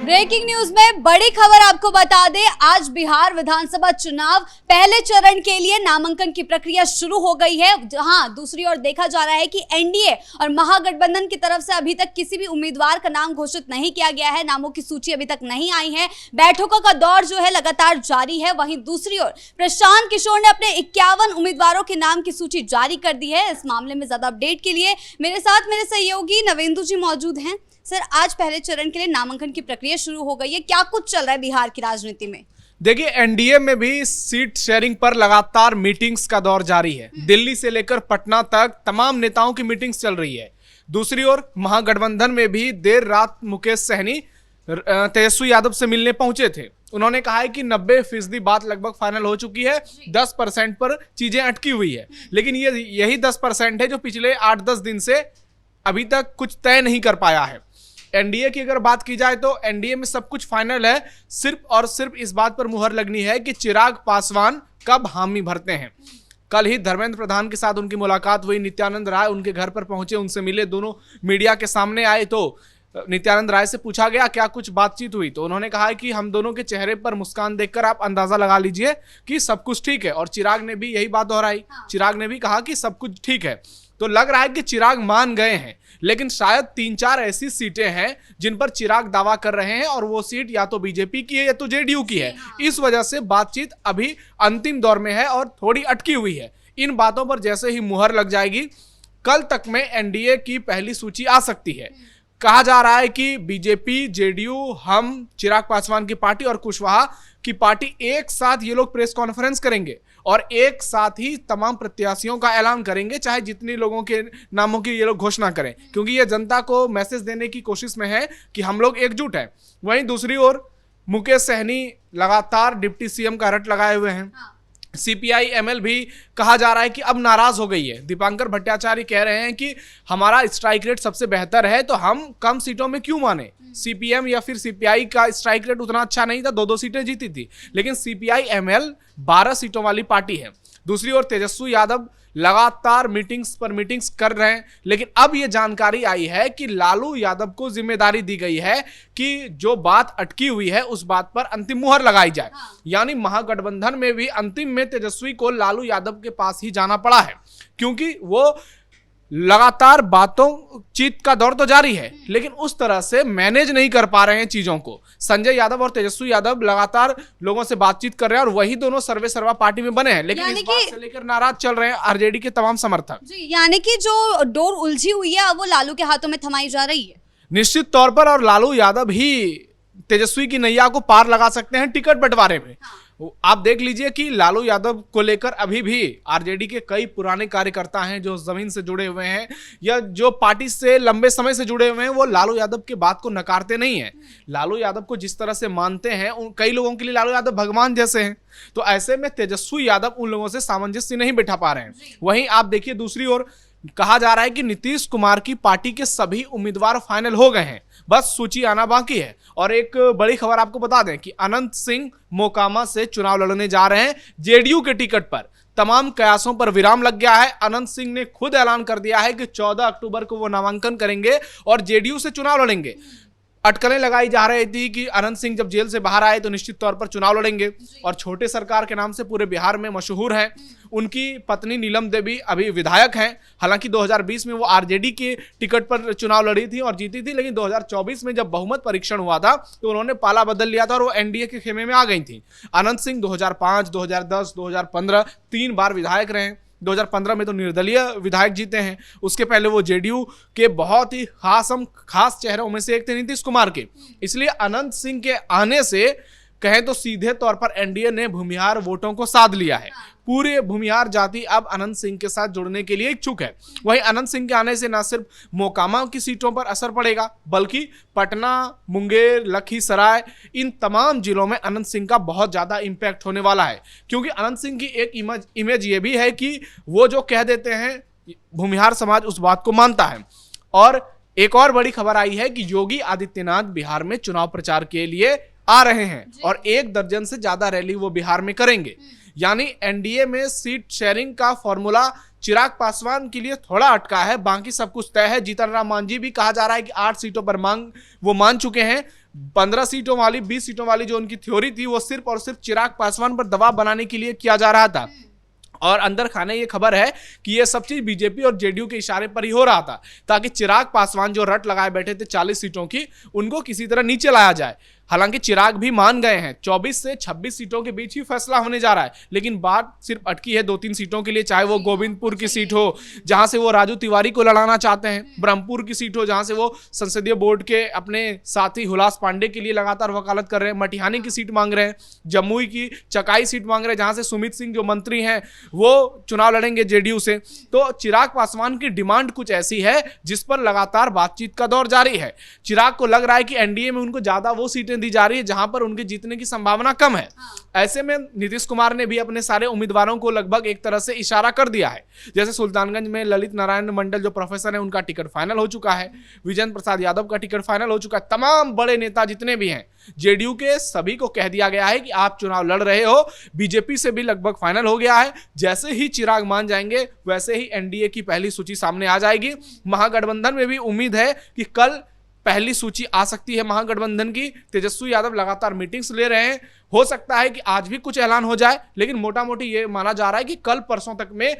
Breaking news में बड़ी खबर आपको बता दें, आज बिहार विधानसभा चुनाव पहले चरण के लिए नामांकन की प्रक्रिया शुरू हो गई है। जहां दूसरी ओर देखा जा रहा है कि एनडीए और महागठबंधन की तरफ से अभी तक किसी भी उम्मीदवार का नाम घोषित नहीं किया गया है। नामों की सूची अभी तक नहीं आई है। बैठकों का दौर जो है लगातार जारी है। वहीं दूसरी ओर प्रशांत किशोर ने अपने 51 उम्मीदवारों के नाम की सूची जारी कर दी है। इस मामले में ज्यादा अपडेट के लिए मेरे साथ मेरे सहयोगी नवेंदु जी मौजूद हैं। सर, आज पहले चरण के लिए नामांकन की प्रक्रिया शुरू हो गई है, क्या कुछ चल रहा है बिहार की राजनीति में? देखिए, एनडीए में भी सीट शेयरिंग पर लगातार मीटिंग्स का दौर जारी है। दिल्ली से लेकर पटना तक तमाम नेताओं की मीटिंग्स चल रही है। दूसरी ओर महागठबंधन में भी देर रात मुकेश सहनी तेजस्वी यादव से मिलने पहुंचे थे। उन्होंने कहा है कि 90% बात लगभग फाइनल हो चुकी है, 10% पर चीजें अटकी हुई है। लेकिन यही 10% है जो पिछले 8-10 दिन से अभी तक कुछ तय नहीं कर पाया है। एनडीए की अगर बात की जाए तो एनडीए में सब कुछ फाइनल है। सिर्फ और सिर्फ इस बात पर मुहर लगनी है कि चिराग पासवान कब हामी भरते हैं। कल ही धर्मेंद्र प्रधान के साथ उनकी मुलाकात हुई। नित्यानंद राय उनके घर पर पहुंचे, उनसे मिले, दोनों मीडिया के सामने आए। तो नित्यानंद राय से पूछा गया क्या कुछ बातचीत हुई, तो उन्होंने कहा कि हम दोनों के चेहरे पर मुस्कान देखकर आप अंदाजा लगा लीजिए कि सब कुछ ठीक है। और चिराग ने भी यही बात दोहराई। चिराग ने भी कहा कि सब कुछ ठीक है। तो लग रहा है कि चिराग मान गए हैं। लेकिन शायद 3-4 ऐसी सीटें हैं जिन पर चिराग दावा कर रहे हैं और वो सीट या तो बीजेपी की है या तो जेडीयू की है। इस वजह से बातचीत अभी अंतिम दौर में है और थोड़ी अटकी हुई है। इन बातों पर जैसे ही मुहर लग जाएगी, कल तक में एनडीए की पहली सूची आ सकती है। कहा जा रहा है कि बीजेपी, जेडीयू, हम, चिराग पासवान की पार्टी और कुशवाहा की पार्टी एक साथ ये लोग प्रेस कॉन्फ्रेंस करेंगे और एक साथ ही तमाम प्रत्याशियों का ऐलान करेंगे, चाहे जितने लोगों के नामों की ये लोग घोषणा करें, क्योंकि ये जनता को मैसेज देने की कोशिश में है कि हम लोग एकजुट हैं। वहीं दूसरी ओर मुकेश सहनी लगातार डिप्टी सीएम का रट लगाए हुए हैं। सीपीआई एमएल भी कहा जा रहा है कि अब नाराज हो गई है। दीपांकर भट्टाचार्य कह रहे हैं कि हमारा स्ट्राइक रेट सबसे बेहतर है, तो हम कम सीटों में क्यों माने। सीपीएम या फिर सीपीआई का स्ट्राइक रेट उतना अच्छा नहीं था, 2-2 सीटें जीती थी। लेकिन सीपीआई एमएल 12 सीटों वाली पार्टी है। दूसरी ओर तेजस्वी यादव लगातार मीटिंग्स पर मीटिंग्स कर रहे हैं। लेकिन अब यह जानकारी आई है कि लालू यादव को जिम्मेदारी दी गई है कि जो बात अटकी हुई है उस बात पर अंतिम मुहर लगाई जाए। यानी महागठबंधन में भी अंतिम में तेजस्वी को लालू यादव के पास ही जाना पड़ा है, क्योंकि वो लगातार बातचीत का दौर तो जारी है लेकिन उस तरह से मैनेज नहीं कर पा रहे हैं चीजों को। संजय यादव और तेजस्वी यादव लगातार लोगों से बातचीत कर रहे हैं और वही दोनों सर्वे सर्वा पार्टी में बने हैं। लेकिन इस बात से लेकर नाराज चल रहे हैं आरजेडी के तमाम समर्थक जी। यानी कि जो डोर उलझी हुई है अब वो लालू के हाथों में थमाई जा रही है निश्चित तौर पर, और लालू यादव ही तेजस्वी की नैया को पार लगा सकते हैं टिकट बंटवारे में। आप देख लीजिए कि लालू यादव को लेकर अभी भी आरजेडी के कई पुराने कार्यकर्ता हैं जो जमीन से जुड़े हुए हैं या जो पार्टी से लंबे समय से जुड़े हुए हैं, वो लालू यादव की बात को नकारते नहीं हैं। लालू यादव को जिस तरह से मानते हैं, कई लोगों के लिए लालू यादव भगवान जैसे हैं। तो ऐसे में तेजस्वी यादव उन लोगों से सामंजस्य नहीं बिठा पा रहे हैं। वहीं आप देखिए दूसरी ओर कहा जा रहा है कि नीतीश कुमार की पार्टी के सभी उम्मीदवार फाइनल हो गए हैं, बस सूची आना बाकी है। और एक बड़ी खबर आपको बता दें कि अनंत सिंह मोकामा से चुनाव लड़ने जा रहे हैं जेडीयू के टिकट पर। तमाम कयासों पर विराम लग गया है। अनंत सिंह ने खुद ऐलान कर दिया है कि 14 अक्टूबर को वो नामांकन करेंगे और जेडीयू से चुनाव लड़ेंगे। अटकलें लगाई जा रही थी कि अनंत सिंह जब जेल से बाहर आए तो निश्चित तौर पर चुनाव लड़ेंगे और छोटे सरकार के नाम से पूरे बिहार में मशहूर हैं। उनकी पत्नी नीलम देवी अभी विधायक हैं। हालांकि 2020 में वो आरजेडी के टिकट पर चुनाव लड़ी थी और जीती थी, लेकिन 2024 में जब बहुमत परीक्षण हुआ था तो उन्होंने पाला बदल लिया था और वो एनडीए के खेमे में आ गई थी। अनंत सिंह 2005, 2010, 2015 3 बार विधायक रहे। 2015 में तो निर्दलीय विधायक जीते हैं। उसके पहले वो जेडीयू के बहुत ही खास चेहरों में से एक थे नीतीश कुमार के। इसलिए अनंत सिंह के आने से कहें तो सीधे तौर पर एनडीए ने भूमिहार वोटों को साध लिया है। पूरे भूमिहार जाति अब अनंत सिंह के साथ जुड़ने के लिए इच्छुक है। वहीं अनंत सिंह के आने से न सिर्फ मोकामा की सीटों पर असर पड़ेगा, बल्कि पटना, मुंगेर, लखीसराय, इन तमाम जिलों में अनंत सिंह का बहुत ज्यादा इंपैक्ट होने वाला है। क्योंकि अनंत सिंह की एक इमेज ये भी है कि वो जो कह देते हैं भूमिहार समाज उस बात को मानता है। और एक और बड़ी खबर आई है कि योगी आदित्यनाथ बिहार में चुनाव प्रचार के लिए आ रहे हैं और 1 दर्जन से ज्यादा रैली वो बिहार में करेंगे। यानी एनडीए में सीट शेयरिंग का फॉर्मूला चिराग पासवान के लिए थोड़ा अटका है, बाकी सब कुछ तय है। जीतन राम मांझी भी कहा जा रहा है कि 8 सीटों पर वो मान चुके हैं। 15 सीटों वाली 20 सीटों वाली जो उनकी थ्योरी थी वो सिर्फ और सिर्फ चिराग पासवान पर दबाव बनाने के लिए किया जा रहा था। और अंदर खाने ये खबर है कि ये सब चीज बीजेपी और जेडीयू के इशारे पर ही हो रहा था, ताकि चिराग पासवान जो रट लगाए बैठे थे 40 सीटों की, उनको किसी तरह नीचे लाया जाए। हालांकि चिराग भी मान गए हैं 24 से 26 सीटों के बीच ही फैसला होने जा रहा है, लेकिन बात सिर्फ अटकी है 2-3 सीटों के लिए, चाहे वो गोविंदपुर की सीट हो जहां से वो राजू तिवारी को लड़ाना चाहते हैं, ब्रह्मपुर की सीट हो जहां से वो संसदीय बोर्ड के अपने साथी हुलास पांडे के लिए लगातार वकालत कर रहे हैं, मटिहानी की सीट मांग रहे हैं, जमुई की चकाई सीट मांग रहे हैं जहां से सुमित सिंह जो मंत्री हैं वो चुनाव लड़ेंगे जेडीयू से। तो चिराग पासवान की डिमांड कुछ ऐसी है जिस पर लगातार बातचीत का दौर जारी है। चिराग को लग रहा है कि एनडीए में उनको ज्यादा वो सीटें दी जा रही है जहां पर उनके जीतने की संभावना कम है। ऐसे में नीतीश कुमार ने भी अपने सारे उम्मीदवारों को लगभग एक तरह से इशारा कर दिया है। जैसे सुल्तानगंज में ललित नारायण मंडल जो प्रोफेसर है उनका टिकट फाइनल हो चुका है, विजेंद्र प्रसाद यादव का टिकट फाइनल हो चुका है, तमाम बड़े नेता जितने भी हैं जेडीयू के सभी को कह दिया गया है कि आप चुनाव लड़ रहे हो। बीजेपी से भी लगभग फाइनल हो गया है। जैसे ही चिराग मान जाएंगे वैसे ही एनडीए की पहली सूची सामने आ जाएगी। महागठबंधन में भी उम्मीद है कि कल पहली सूची आ सकती है महागठबंधन की। तेजस्वी यादव लगातार मीटिंग्स ले रहे हैं, हो सकता है कि आज भी कुछ ऐलान हो जाए, लेकिन मोटा मोटी ये माना जा रहा है कि कल परसों तक में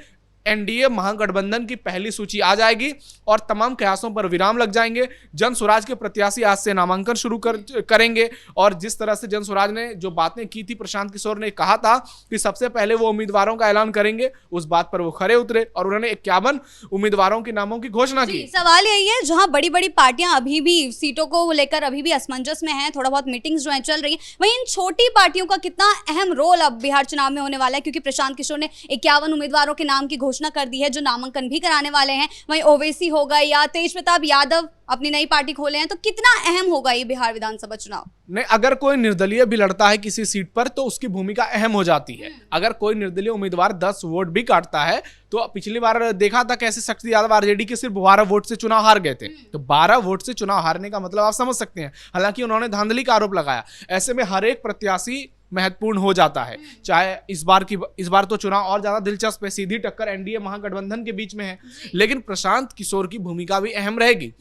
एनडीए महागठबंधन की पहली सूची आ जाएगी और तमाम कयासों पर विराम लग जाएंगे। जन स्वराज के प्रत्याशी आज से नामांकन शुरू करेंगे और जिस तरह से जन स्वराज ने जो बातें की थी, प्रशांत किशोर ने कहा था कि सबसे पहले वो उम्मीदवारों का ऐलान करेंगे, उस बात पर वो खरे उतरे और उन्होंने 51 उम्मीदवारों के नामों की घोषणा की। सवाल यही है, जहां बड़ी बड़ी पार्टियां अभी भी सीटों को लेकर अभी भी असमंजस में हैं, थोड़ा बहुत मीटिंग्स जो है चल रही है, वहीं इन छोटी पार्टियों का कितना अहम रोल अब बिहार चुनाव में होने वाला है, क्योंकि प्रशांत किशोर ने 51 उम्मीदवारों के नाम की घोषणा कर दी है जो नामांकन भी कराने वाले हैं। वहीं ओवैसी होगा या तेज प्रताप यादव अपनी नई पार्टी खोले हैं, तो कितना अहम होगा ये बिहार विधानसभा चुनाव? नहीं, अगर कोई निर्दलीय भी लड़ता है किसी सीट पर तो उसकी भूमिका अहम हो जाती है। अगर कोई निर्दलीय उम्मीदवार 10 वोट भी काटता है, तो पिछली बार देखा था कैसे शक्ति यादव आरजेडी के सिर्फ 12 वोट से चुनाव हार गए थे। तो 12 वोट से चुनाव हारने का मतलब आप समझ सकते हैं। हालांकि उन्होंने धांधली का आरोप लगाया। ऐसे में हर एक प्रत्याशी महत्वपूर्ण हो जाता है। चाहे इस बार तो चुनाव और ज्यादा दिलचस्प है, सीधी टक्कर एनडीए महागठबंधन के बीच में है, लेकिन प्रशांत किशोर की भूमिका भी अहम रहेगी।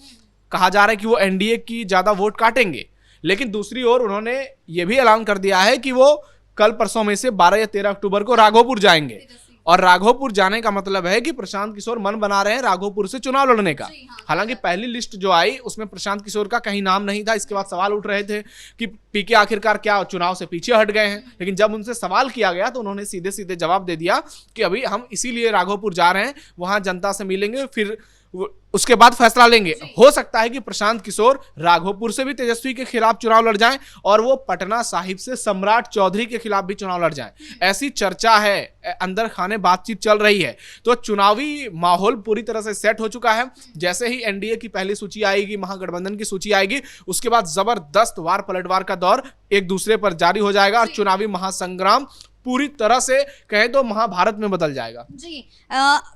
कहा जा रहा है कि वो एनडीए की ज्यादा वोट काटेंगे, लेकिन दूसरी ओर उन्होंने ये भी ऐलान कर दिया है कि वो कल परसों में से 12 या 13 अक्टूबर को राघोपुर जाएंगे। और राघोपुर जाने का मतलब है कि प्रशांत किशोर मन बना रहे हैं राघोपुर से चुनाव लड़ने का। हालांकि पहली लिस्ट जो आई उसमें प्रशांत किशोर का कहीं नाम नहीं था। इसके बाद सवाल उठ रहे थे कि पीके आखिरकार क्या चुनाव से पीछे हट गए हैं, लेकिन जब उनसे सवाल किया गया तो उन्होंने सीधे सीधे जवाब दे दिया कि अभी हम इसीलिए राघोपुर जा रहे हैं, वहां जनता से मिलेंगे, फिर उसके बाद फैसला लेंगे। हो सकता है कि प्रशांत किशोर राघोपुर से भी तेजस्वी के खिलाफ चुनाव लड़ जाएं और वो पटना साहिब से सम्राट चौधरी के खिलाफ भी चुनाव लड़ जाएं। ऐसी चर्चा है, अंदर खाने बातचीत चल रही है। तो चुनावी माहौल पूरी तरह से सेट हो चुका है। जैसे ही एनडीए की पहली सूची आएगी, महागठबंधन की सूची आएगी, उसके बाद जबरदस्त वार पलटवार का दौर एक दूसरे पर जारी हो जाएगा और चुनावी महासंग्राम पूरी तरह से कहें तो महाभारत में बदल जाएगा। जी,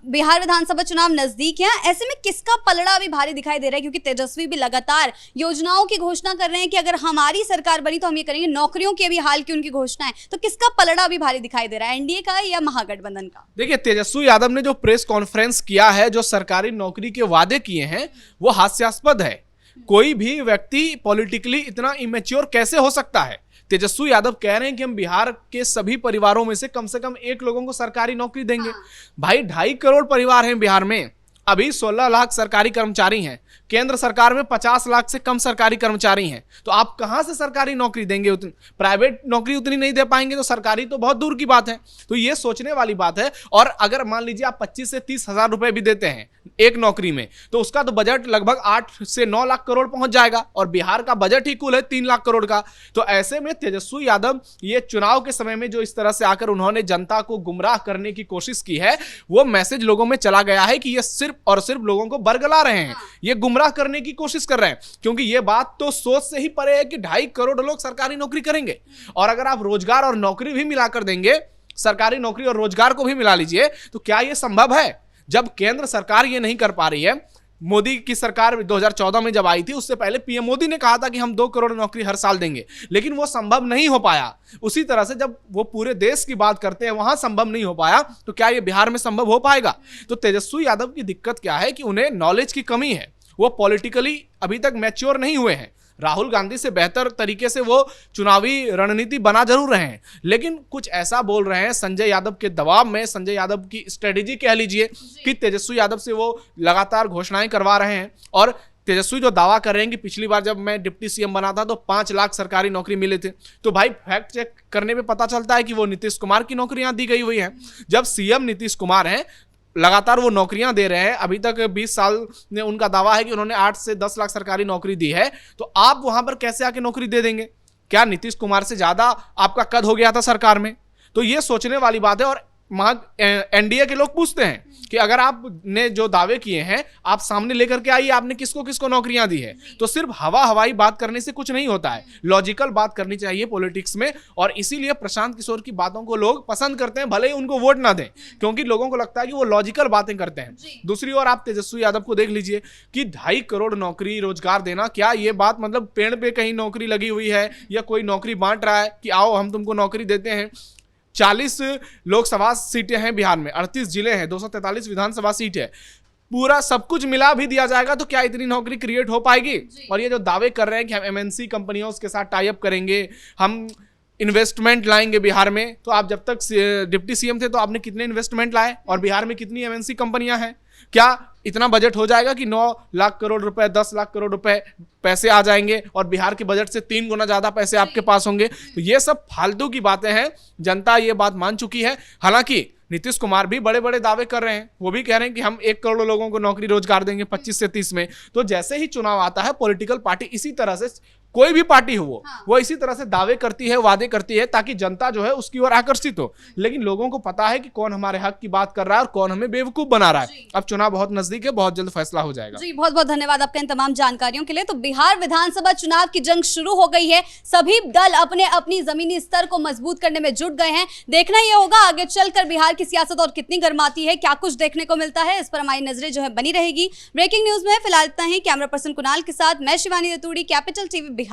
बिहार विधानसभा चुनाव नजदीक है, ऐसे में किसका पलड़ा अभी भारी दिखाई दे रहा है? क्योंकि तेजस्वी भी लगातार योजनाओं की घोषणा कर रहे हैं कि अगर हमारी सरकार बनी तो हम ये करेंगे। नौकरियों की अभी हाल की उनकी घोषणा है, तो किसका पलड़ा अभी भारी दिखाई दे रहा है, एनडीए का या महागठबंधन का? देखिए, तेजस्वी यादव ने जो प्रेस कॉन्फ्रेंस किया है, जो सरकारी नौकरी के वादे किए हैं, वो हास्यास्पद है। कोई भी व्यक्ति पॉलिटिकली इतना इमेच्योर कैसे हो सकता है? तेजस्वी यादव कह रहे हैं कि हम बिहार के सभी परिवारों में से कम एक लोगों को सरकारी नौकरी देंगे। भाई 2.5 करोड़ परिवार हैं बिहार में, अभी 16 लाख सरकारी कर्मचारी हैं, केंद्र सरकार में 50 लाख से कम सरकारी कर्मचारी हैं। तो आप कहां से सरकारी नौकरी देंगे? उतनी प्राइवेट नौकरी उतनी नहीं दे पाएंगे तो सरकारी तो बहुत दूर की बात है। तो ये सोचने वाली बात है। और अगर मान लीजिए आप 25 से 30 हजार रुपए भी देते हैं एक नौकरी में, तो उसका तो बजट लगभग 8 से 9 लाख करोड़ पहुंच जाएगा और बिहार का बजट ही कुल है 3 लाख करोड़ का। तो ऐसे में तेजस्वी यादव ये चुनाव के समय में जो इस तरह से आकर उन्होंने जनता को गुमराह करने की कोशिश की है, वो मैसेज लोगों में चला गया है कि ये सिर्फ और सिर्फ लोगों को बरगला रहे हैं, ये गुमराह करने की कोशिश कर रहे हैं। क्योंकि ये बात तो सोच से ही परे है कि 2.5 करोड़ लोग सरकारी नौकरी करेंगे। और अगर आप रोजगार और नौकरी भी मिलाकर देंगे, सरकारी नौकरी और रोजगार को भी मिला लीजिए, तो क्या यह संभव है? जब केंद्र सरकार ये नहीं कर पा रही है, मोदी की सरकार 2014 में जब आई थी, उससे पहले पीएम मोदी ने कहा था कि हम 2 करोड़ नौकरी हर साल देंगे, लेकिन वो संभव नहीं हो पाया। उसी तरह से जब वो पूरे देश की बात करते हैं, वहां संभव नहीं हो पाया, तो क्या ये बिहार में संभव हो पाएगा? तो तेजस्वी यादव की दिक्कत क्या है कि उन्हें नॉलेज की कमी है, वो पॉलिटिकली अभी तक मैच्योर नहीं हुए हैं। राहुल गांधी से बेहतर तरीके से वो चुनावी रणनीति बना जरूर रहे हैं, लेकिन कुछ ऐसा बोल रहे हैं संजय यादव के दबाव में, संजय यादव की स्ट्रेटेजी कह लीजिए, कि तेजस्वी यादव से वो लगातार घोषणाएं करवा रहे हैं। और तेजस्वी जो दावा कर रहे हैं कि पिछली बार जब मैं डिप्टी सीएम बना था तो 5 लाख सरकारी नौकरी मिले थे, तो भाई फैक्ट चेक करने पे पता चलता है कि वो नीतीश कुमार की नौकरियां दी गई हुई हैं। जब सीएम नीतीश कुमार हैं, लगातार वो नौकरियां दे रहे हैं, अभी तक 20 साल में उनका दावा है कि उन्होंने 8 से 10 लाख सरकारी नौकरी दी है, तो आप वहां पर कैसे आके नौकरी दे देंगे? क्या नीतीश कुमार से ज्यादा आपका कद हो गया था सरकार में? तो ये सोचने वाली बात है। और एनडीए के लोग पूछते हैं कि अगर आपने जो दावे किए हैं आप सामने लेकर के आइए, आपने किसको किसको नौकरियां दी है। तो सिर्फ हवाई बात करने से कुछ नहीं होता है, लॉजिकल बात करनी चाहिए पॉलिटिक्स में। और इसीलिए प्रशांत किशोर की बातों को लोग पसंद करते हैं, भले ही उनको वोट ना दें, क्योंकि लोगों को लगता है कि वो लॉजिकल बातें करते हैं। दूसरी ओर आप तेजस्वी यादव को देख लीजिए कि 2.5 करोड़ नौकरी रोजगार देना, क्या ये बात मतलब पेड़ पे कहीं नौकरी लगी हुई है या कोई नौकरी बांट रहा है कि आओ हम तुमको नौकरी देते हैं? 40 लोकसभा सीटें हैं बिहार में, 38 जिले हैं, 243 विधानसभा सीट है, पूरा सब कुछ मिला भी दिया जाएगा तो क्या इतनी नौकरी क्रिएट हो पाएगी? और ये जो दावे कर रहे हैं कि हम एमएनसी कंपनियों के साथ टाई अप करेंगे, हम इन्वेस्टमेंट लाएंगे बिहार में, तो आप जब तक डिप्टी सीएम थे तो आपने कितने इन्वेस्टमेंट लाए और बिहार में कितनी एमएनसी कंपनियां हैं? क्या इतना बजट हो जाएगा कि 9 लाख करोड़ रुपए, 10 लाख करोड़ रुपए पैसे आ जाएंगे और बिहार के बजट से 3 गुना ज्यादा पैसे आपके पास होंगे? तो ये सब फालतू की बातें हैं, जनता ये बात मान चुकी है। हालांकि नीतीश कुमार भी बड़े बड़े दावे कर रहे हैं, वो भी कह रहे हैं कि हम 1 करोड़ लोगों को नौकरी रोजगार देंगे 25 से 30 में। तो जैसे ही चुनाव आता है, पॉलिटिकल पार्टी इसी तरह से, कोई भी पार्टी हो वो इसी तरह से दावे करती है, वादे करती है, ताकि जनता जो है उसकी ओर आकर्षित हो। लेकिन लोगों को पता है कि कौन हमारे हक की बात कर रहा है और कौन हमें बेवकूफ बना रहा है। अब चुनाव बहुत नजदीक है, बहुत जल्द फैसला हो जाएगा। जी बहुत बहुत धन्यवाद आपका इन तमाम जानकारियों के लिए। तो बिहार विधानसभा चुनाव की जंग शुरू हो गई है, सभी दल अपने अपनी जमीनी स्तर को मजबूत करने में जुट गए हैं। देखना यह होगा आगे चलकर बिहार की सियासत और कितनी गर्माती है, क्या कुछ देखने को मिलता है, इस पर हमारी नजरें जो है बनी रहेगी। ब्रेकिंग न्यूज में फिलहाल इतना ही। कैमरा पर्सन कुणाल के साथ मैं शिवानी रतूड़ी, कैपिटल टीवी बिहार।